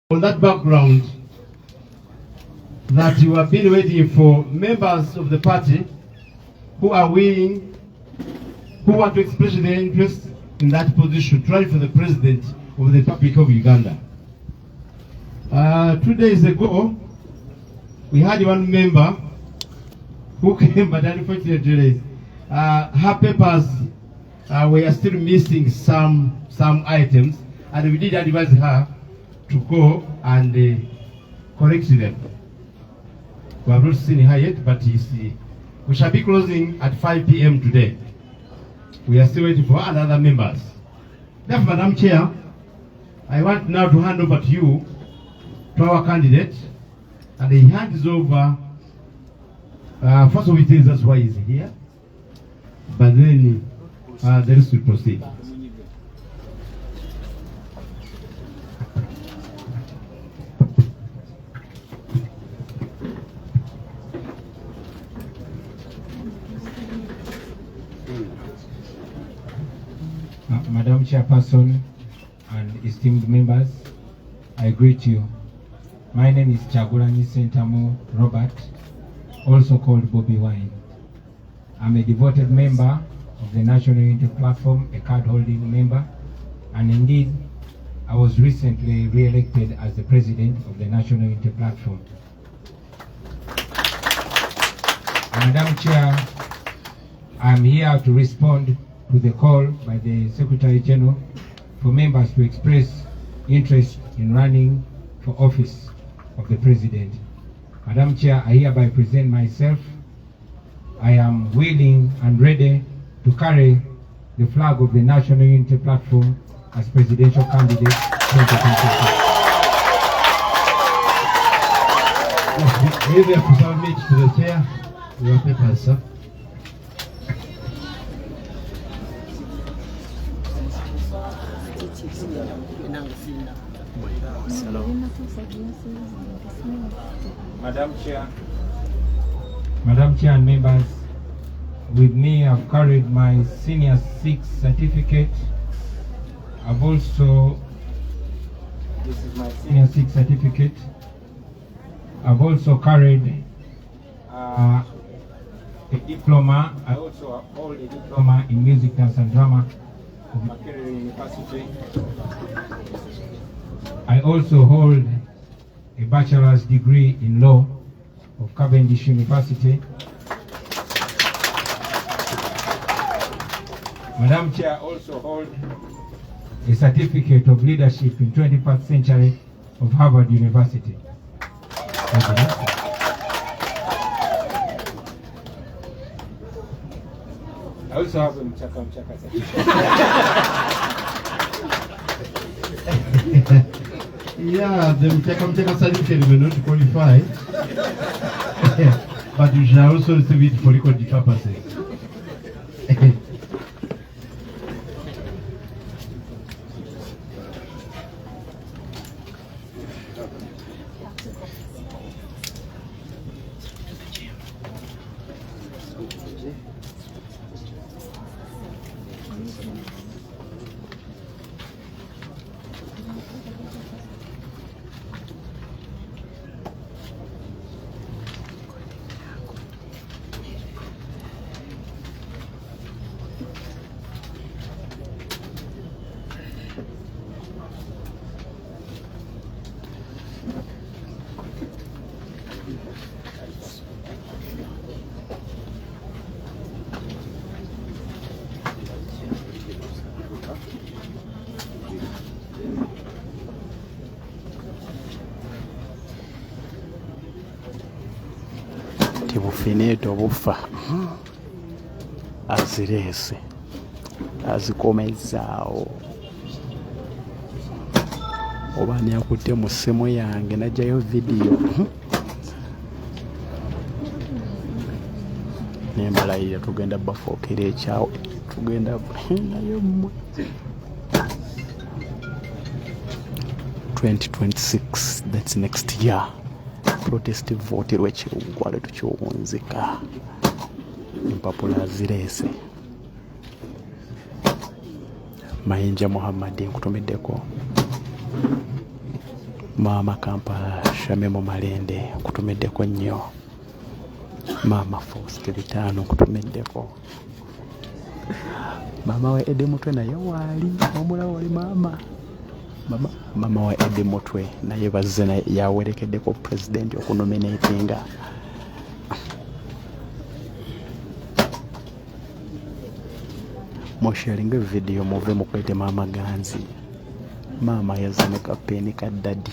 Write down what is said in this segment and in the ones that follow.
On that background, that you have been waiting for members of the party who are willing, who want to express their interest in that position, try for the president of the Republic of Uganda. 2 days ago, we had one member who came, but unfortunately, her papers were still missing some items, and we did advise her to go and correct them. We have not seen her yet, but we shall be closing at 5 p.m. today. We are still waiting for other members. Therefore, Madam Chair, I want now to hand over to you, to our candidate, and he hands over. First of all, it is that's why he's here, but then the rest will proceed. Madam Chairperson and esteemed members, I greet you. My name is Chagulani Sentamu Robert, also called Bobi Wine. I'm a devoted member of the National Unity Platform, a card-holding member, and indeed, I was recently re-elected as the president of the National Unity Platform. Madam Chair, I'm here to respond to the call by the Secretary General for members to express interest in running for office of the President. Madam Chair, I hereby present myself. I am willing and ready to carry the flag of the National Unity Platform as presidential candidate 2025. We have to submit to the chair your papers, sir. Madam Chair and members, with me I've carried my Senior 6 certificate. I've also, this is my Senior 6 certificate. I've also carried a diploma. I also hold a diploma in music, dance and drama from Makerere University. I also hold a bachelor's degree in law of Cavendish University. Madam Chair, I also hold a certificate of leadership in 21st century of Harvard University. I also have a Mchaka certificate. Yeah, the Mchaka certificate will not qualify, but you shall also receive it for recording purposes. Tibufineto bufa azirese Akomezawo obani akutte mu ssimu yange najjayo video nembalayira tugenda bafookera ekyawo tugenda nayo mmwe 2026, that's next year. Protest vote lw'ekiwunkwale tukiwunzika Empapula zirese Mayinja Muhammad nkutumiddeko Mama Kampala Shamemo Malende kutumeddeko nnyo. Mama Faustin Bitano kutumeddeko. Mama wa Ede Mutwe naye waali omulawo oli mama. Mama wa Ede Mutwe naye bazze naye yawerekeddeko president okunominatinga. Mosharinga video muve mukwete mama Ganzi. Mama yazane kapeni ka daddy.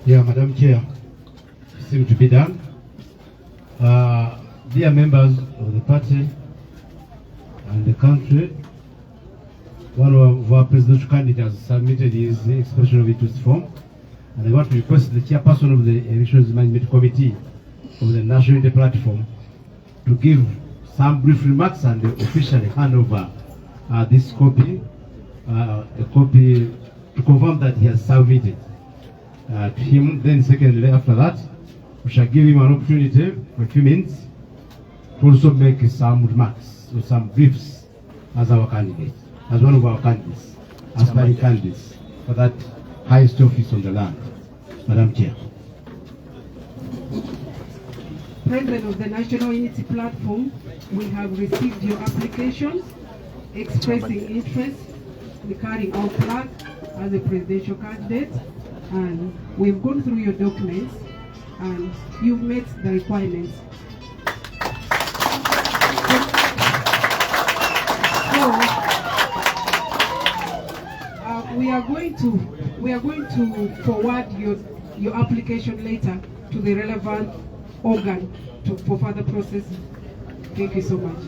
Yeah, Madam Chair, seems to be done. Dear members of the party and the country, one of our presidential candidates submitted his expression of interest form, and I want to request the chairperson of the Elections Management Committee of the National Unity Platform to give some brief remarks and officially hand over this copy, a copy to confirm that he has submitted to him. Then secondly, after that, we shall give him an opportunity for a few minutes to also make some remarks or some briefs as our candidate, as one of our candidates, aspiring candidates for that highest office on the land. Madam Chair. President of the National Unity Platform, we have received your applications expressing interest in carrying out flag as a presidential candidate, and we've gone through your documents and you've met the requirements. So we are going to forward your application later to the relevant organ for further processing. Thank you so much.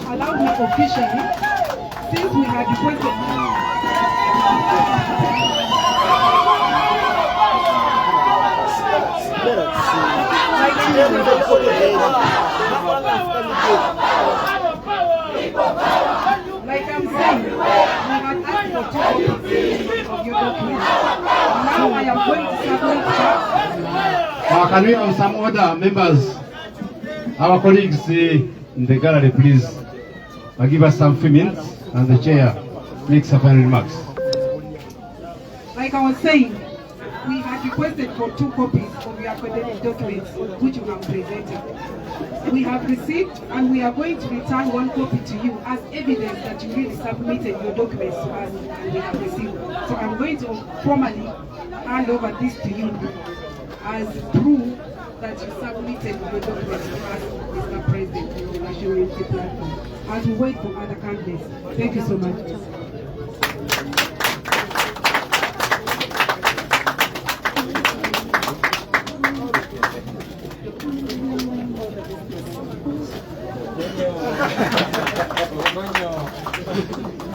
Allow me officially, since we had requested. Like I'm saying, we had asked for 2 copies of your documents. Now I am going to submit that. Can we have some other members, our colleagues, in the gallery, please give us some few minutes, and the chair makes some final remarks. Like I was saying, we had requested for 2 copies of your academic documents which you have presented. We have received, and we are going to return 1 copy to you as evidence that you really submitted your documents to us and we have received. So I'm going to formally hand over this to you as proof that you submitted your documents to us, Mr. President, of the National Unity Platform, as we wait for other candidates. Thank you so much.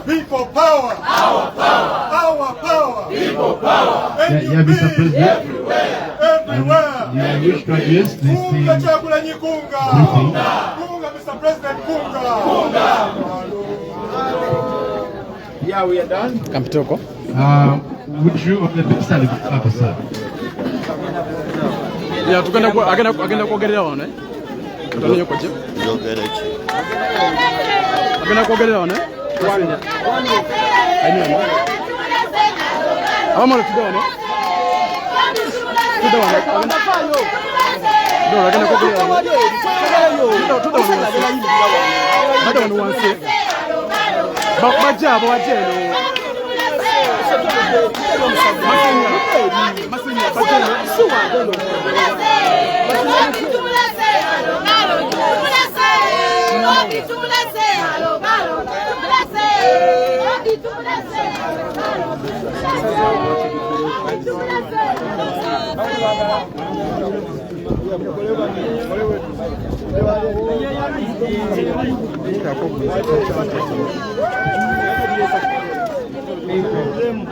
People power! Our power! Our power! People power! Yeah, Mr. President. Everywhere! You wish to address this Kunga chakula nyikunga! briefing. Kunga, Mr. President, kunga! Yeah, we are done. Kampitoko. Would you on the best side of the sir? Yeah, tugenda kuogerera wano, eh? Tutaniyo kwaje? Njogera ki? Agenda kuogerera wano, eh? Aini wano. Abamala tudde wano. Tudde wano. Agenda kuogerera wano. Tudde wano wansi. Badde wano wansi. Bajja abo bajja eno. Masenya bajja eno.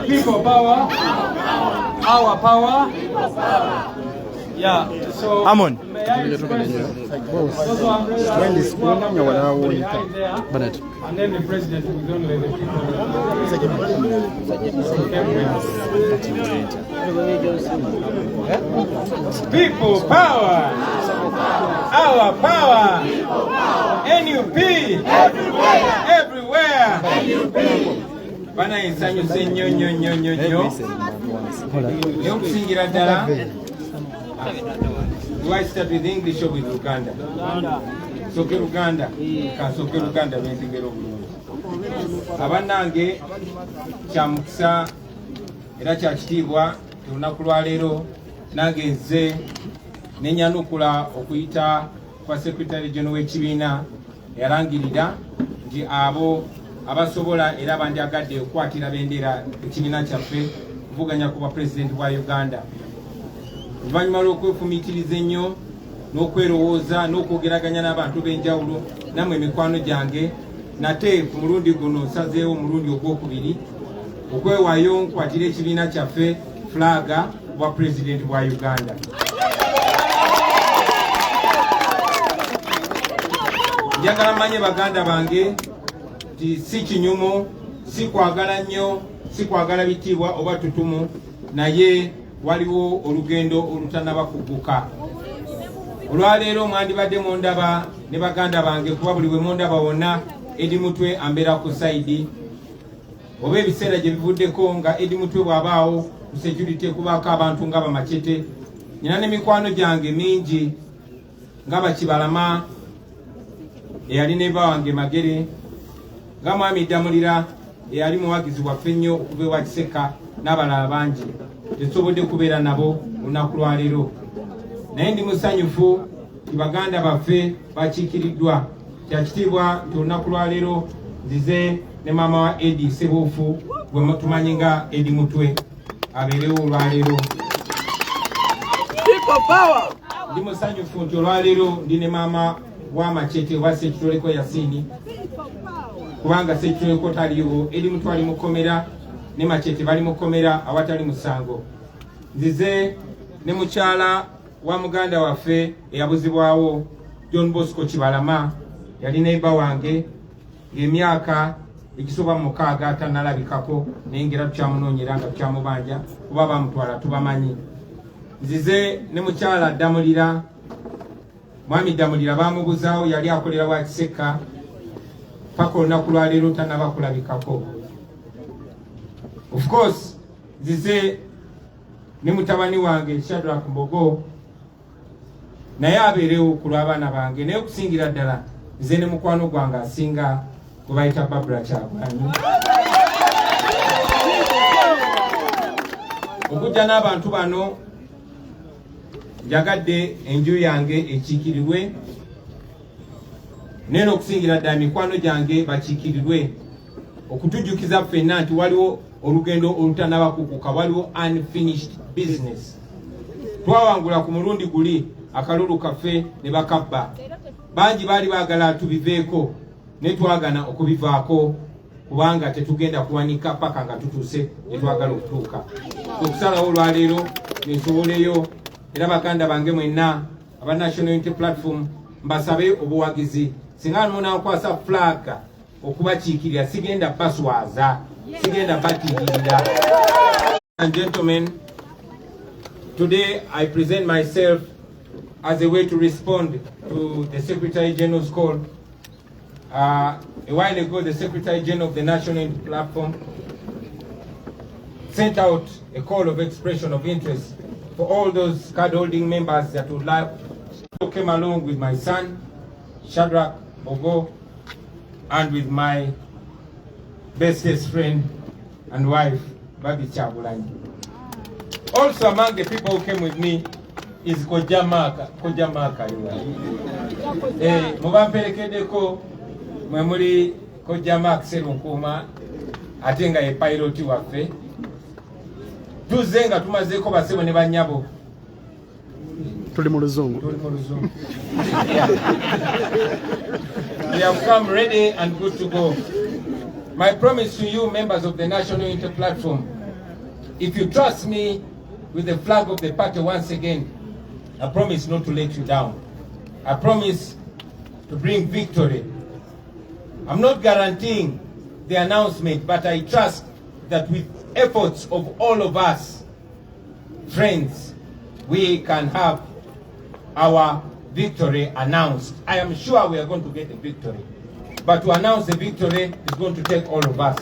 People power, our power. Yeah, so Amon. may I express also I'm ready to welcome the guy there, Bennett. and then the president will don't let the people power, our power, NUP everywhere. Bana insanyo senyo nyo yokusingira ddala. Do I start with English or with Uganda? Soke Uganda. Soke Uganda bentegera obulungi. Abanange kya mukisa era kya kitiibwa olunaku lwa leero nange nze nenyanukula okuyita kwa Secretary General w'ekibiina yarangirira nti abo abasobola era bandyagadde okukwatira bendera ekibiina kyaffe kuvuganya ku bwa President bwa Uganda. Oluvannyuma lw'okwefumiitiriza ennyo n'okwerowooza n'okwogeraganya n'abantu b'enjawulo nammwe emikwano gyange nate ku mulundi guno nsazeewo omulundi ogwokubiri okwewaayo nkwatira ekibiina kyaffe flaga bwa President bwa Uganda. Njagala manye baganda bange nti si kinyumo, si kwagala nnyo, si kwagala bitiibwa oba tutumu, naye waliwo olugendo olutanaba kuguka. Olwaleero mwandibadde mondaba ne baganda bange kuba buli bwe mondaba wonna Edi Mutwe ambeera ku saidi oba ebiseera gye bivuddeko nga Edi Mutwe bw'abaawo ku security kubaako abantu nga Bamachete. Nina n'emikwano gyange mingi nga Bakibalama eyali neva wange Magere, nga Mwami Damulira eyali muwagizi waffe nnyo okuva ewa Kiseka n'abalala bangi tetusobodde kubeera nabo olunaku lwa leero. Naye ndi musanyufu ti baganda baffe bakiikiriddwa. Kya kitiibwa nti olunaku lwa leero nzize ne maama wa Edi Sebuufu gwe tumanyi nga Edi Mutwe abeerewo olwaleero. Ndi musanyufu nti olwaleero ndi ne maama wa Machete oba Sekitoleko Yasini, kubanga Sekitoleko taliwo, Edi Mutwe ali mukomera ne Machete bali mukomera awatali musango. Nzize ne mukyala wa muganda waffe eyabuzibwawo John Bosco Kibalama, yali neiba wange ng'emyaka egisoba mu 6 atanalabikako naye ngera tukyamunoonyera nga tukyamubanja kuba bamutwala tubamanyi. Nzize ne mukyala Damulira mwami Damulira bamubuzaawo yali akolera wa Kiseka paka olunaku lwa leero tanaba kulabikako. Of course zize ne mutabani wange Shadrack Mbogo naye abeerewo ku lw'abaana bange, naye okusingira ddala nze ne mukwano gwange asinga gwe bayita Babula Kyagulanyi. Okujja n'abantu bano njagadde enju yange ekiikirirwe, naye n'okusingira ddala mikwano gyange bakiikirirwe okutujjukiza ffenna nti waliwo olugendo olutanabakukuka, waliwo unfinished business. Twawangula ku mulundi guli akalulu kaffe ne bakabba, bangi baali baagala tubiveeko ne twagana okubivaako kubanga tetugenda kuwanika paka nga tutuuse ne twagala okutuuka. Okusalawo olwaleero nensoboleyo, era baganda bange mwenna aba National Unity Platform mbasabe obuwagizi. Singa munankwasa flag okubakiikirira sigenda baswaza, sigenda batirira. And gentlemen, today I present myself as a way to respond to the Secretary General's call. A while ago, the Secretary General of the National Unity Platform sent out a call of expression of interest for all those card-holding members that would like to come along with my son, Shadrack Mbogo, and with my bestest friend and wife, Bobi Kyagulanyi. Also among the people who came with me is Kojamaka. Mubamperekedeko mwemuli Kojamaka Serunkuma atenga ye pilot waffe. Tuzenga tumazeko basebo ne banyabo. Tuli mu luzungu. We have come ready and good to go. My promise to you, members of the National Unity Platform, if you trust me with the flag of the party once again, I promise not to let you down. I promise to bring victory. I'm not guaranteeing the announcement, but I trust that with efforts of all of us, friends, we can have our victory announced. I am sure we are going to get the victory. But to announce the victory is going to take all of us.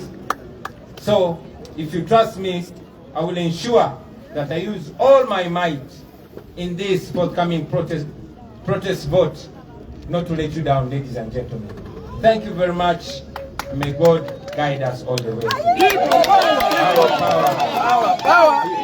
So, if you trust me, I will ensure that I use all my might in this forthcoming protest vote, not to let you down, ladies and gentlemen. Thank you very much. May God guide us all the way. Power, power, power, power.